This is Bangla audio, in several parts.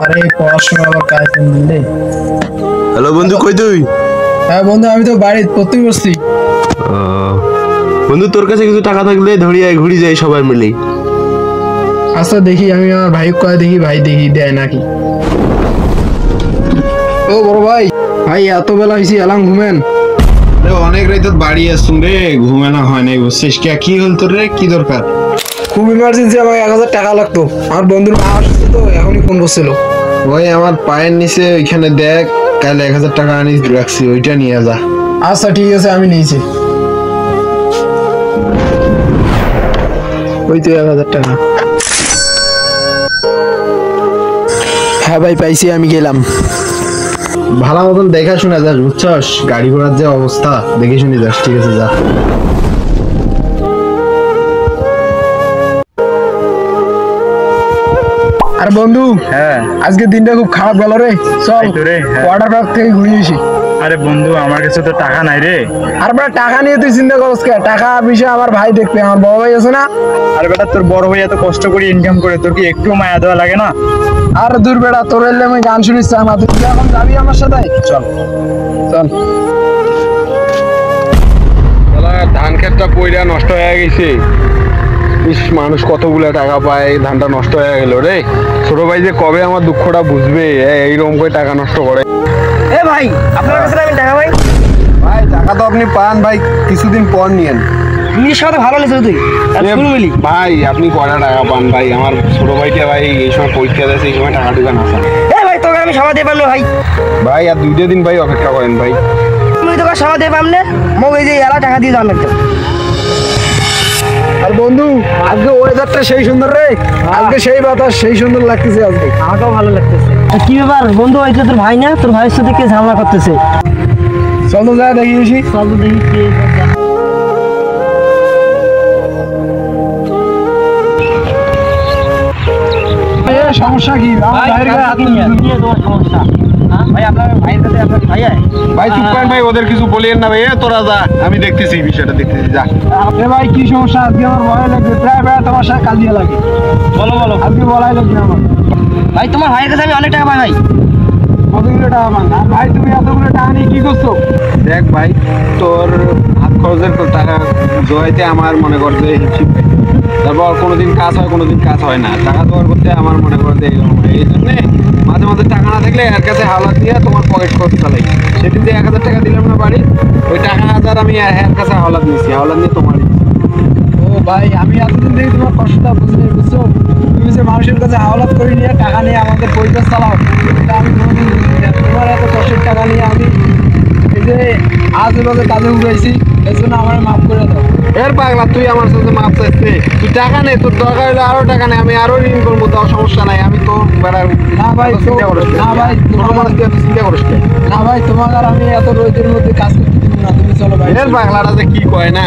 আরে পড়াশোনা আবার কাজ করলে। হ্যালো বন্ধু, কই তুই? হ্যাঁ বন্ধু, আমি তো বাড়িতে পড়তে বসছি। বন্ধু, তোর কাছে কিছু টাকা থাকলে ধরিয়ে ঘুরি যাই সবাই মিলে। আচ্ছা দেখি, আমি আমার ভাই কয় দেখি, ভাই দেখি দেয় নাকি। ও বড় ভাই, ভাই এত বেলা হয়েছি, এলাম ঘুমেন। অনেক রাত বাড়ি আসুন রে, ঘুমানো হয় নাই বুঝছিস। কি হল তোর রে, কি দরকার? খুব ইমার্জেন্সি, আমার 1000 টাকা লাগতো। আমার বন্ধুর মা আসছে তো, এখনই ফোন করছিল। ওই আমার পায়ের নিচে ওইখানে দেখ, কাল 1000 টাকা আনিস রাখছি, ওইটা নিয়ে যা। আচ্ছা ঠিক আছে, আমি নিয়েছি। ওই তো 1000 টাকা। হ্যাঁ ভাই পাইছি, আমি গেলাম। ভালো মতন দেখা শুনে যাস বুঝছস, গাড়ি ঘোড়ার যে অবস্থা দেখে শুনে যাস। ঠিক আছে, যা। আর বন্ধু, হ্যাঁ আজকে দিনটা খুব খারাপ গেল রে। চল ওয়াটার পার্ক থেকে ঘুরে আসি। আরে বন্ধু, আমার কাছে তো টাকা নাই রে। আর বেটা টাকা নিয়ে তুই চিন্তা করছ কে? টাকা বিষয় আমার ভাই দেখবে, আমার বড় ভাই আছে না। আরে বেটা, তোর বড় ভাই এত কষ্ট করে ইনকাম করে, তোর কি একটু মায়া দেওয়া লাগে না? আর দূর বেটা, তোর এলে আমি গান শুনিস না। তুই কি এখন যাবি আমার সাথে? চল চল। ধান ক্ষেতটা পয়রা নষ্ট হয়ে গেছে। ইস, মানুষ কতগুলা টাকা পায়, ধানটা নষ্ট হয়ে গেল রে। ছোট ভাই যে কবে আমার দুঃখটা বুঝবে, এইরকম করে টাকা নষ্ট করে। এ ভাই, আপনার কাছে আমি টাকা ভাই। ভাই টাকা তো আপনি পান ভাই, কিছুদিন পর নিয়েন। ইংলিশ কথা ভালো লেগেছে তুই। ভাই আপনি কয়টা টাকা পান ভাই? আমার ছোট ভাইটা ভাই এই সময় পরীক্ষা দিয়েছে, এই সময় টাকা টুকা না পান। এ ভাই, তোকে আমি সভা দিয়ে পারলো ভাই। ভাই আর 2 দিন ভাই অপেক্ষা করেন ভাই। তুই তোকে সভা দিয়ে পারলে মোক এই যে এলা টাকা দিয়ে দাম লাগতো। আর বন্ধু, আজকে ওয়েদারটা সেই সুন্দর রে। আজকে সেই বাতাস, সেই সুন্দর লাগতেছে। আজকে আমাকেও ভালো লাগতেছে। কি ব্যাপার বন্ধু, ওই যে তোর ভাই না, তোর ভাইয়ের সাথে কে ঝামেলা করতেছে? চল তো যা দেখি আসি। চল তো দেখি কে। সমস্যা কি? তোমার সমস্যা ভাই, আপনার ভাইয়ের কাছে আপনার ভাই আয়। ভাই চুপ করেন ভাই, ওদের কিছু বলিয়েন না ভাই। তোরা যা, আমি দেখতেছি বিষয়টা, দেখতেছি, যা। এ ভাই কি সমস্যা? আজকে আমার ভয় লাগবে, প্রায় প্রায় তোমার সাথে কাল দিয়ে লাগে। বলো বলো আজকে বলাই লাগবে আমার। ভাই, তোমার ভাইয়ের কাছে আমি অনেক টাকা পাই ভাই। কতগুলো টাকা পান? আর ভাই তুমি এতগুলো টাকা নিয়ে কি করছো? দেখ ভাই, তোর হাত খরচের টাকা জোয়াইতে আমার মনে করতে হিসিব ভাই। তারপর কোনোদিন কাজ হয়, কোনোদিন কাজ হয় না। টাকা জোগাড় করতে আমার মনে করতে এইরকম হয়। এই জন্যে মাঝে মাঝে টাকা না থাকলে এর কাছে হাওলাত দিয়ে তোমার পকেট খরচ চালাই। সেদিন যে 1000 টাকা দিলাম না বাড়ি, ওই টাকা 1000 আমি এর কাছে হাওলাত নিয়েছি, হাওলাত নিয়ে তোমার। ও ভাই, আমি এতদিন থেকে তোমার কষ্টটা বুঝিনি, বুঝছো? তুমি যে মানুষের কাছে হাওলাত করে নিয়ে টাকা নিয়ে আমাদের পরিবার চালাও, এটা আমি কোনোদিন বুঝিনি না। তোমার এত কষ্টের টাকা নিয়ে আমি এই যে আজেবাজে কাজে উঠাইছি, এই জন্য আমার মাফ করে দাও। এর পাগলা, তুই আমার সাথে মাপ চাইছে? তুই টাকা নেই, তোর দরকার হলে আরো টাকা নেই, আমি আরো ঋণ করবো, তাও সমস্যা নাই। আমি তো না ভাই, চিন্তা করিস না ভাই, তোমার মানুষ তুই এত চিন্তা করিস না। না ভাই, তোমার আর আমি এত রোদের মধ্যে কাজ করতে দিব না। তুমি চলো ভাই। এর পাগলাটা যে কি কয় না।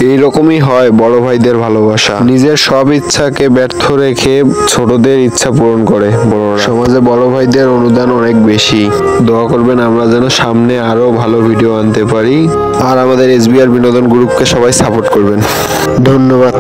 এইরকমই হয় বড় ভাইদের ভালোবাসা। নিজের সব ইচ্ছাকে ব্যর্থ রেখে ছোটদের ইচ্ছা পূরণ করে বড়রা। সমাজে বড় ভাইদের অনুদান অনেক বেশি। দোয়া করবেন আমরা যেন সামনে আরো ভালো ভিডিও আনতে পারি। আর আমাদের SBR বিনোদন গ্রুপকে সবাই সাপোর্ট করবেন। ধন্যবাদ।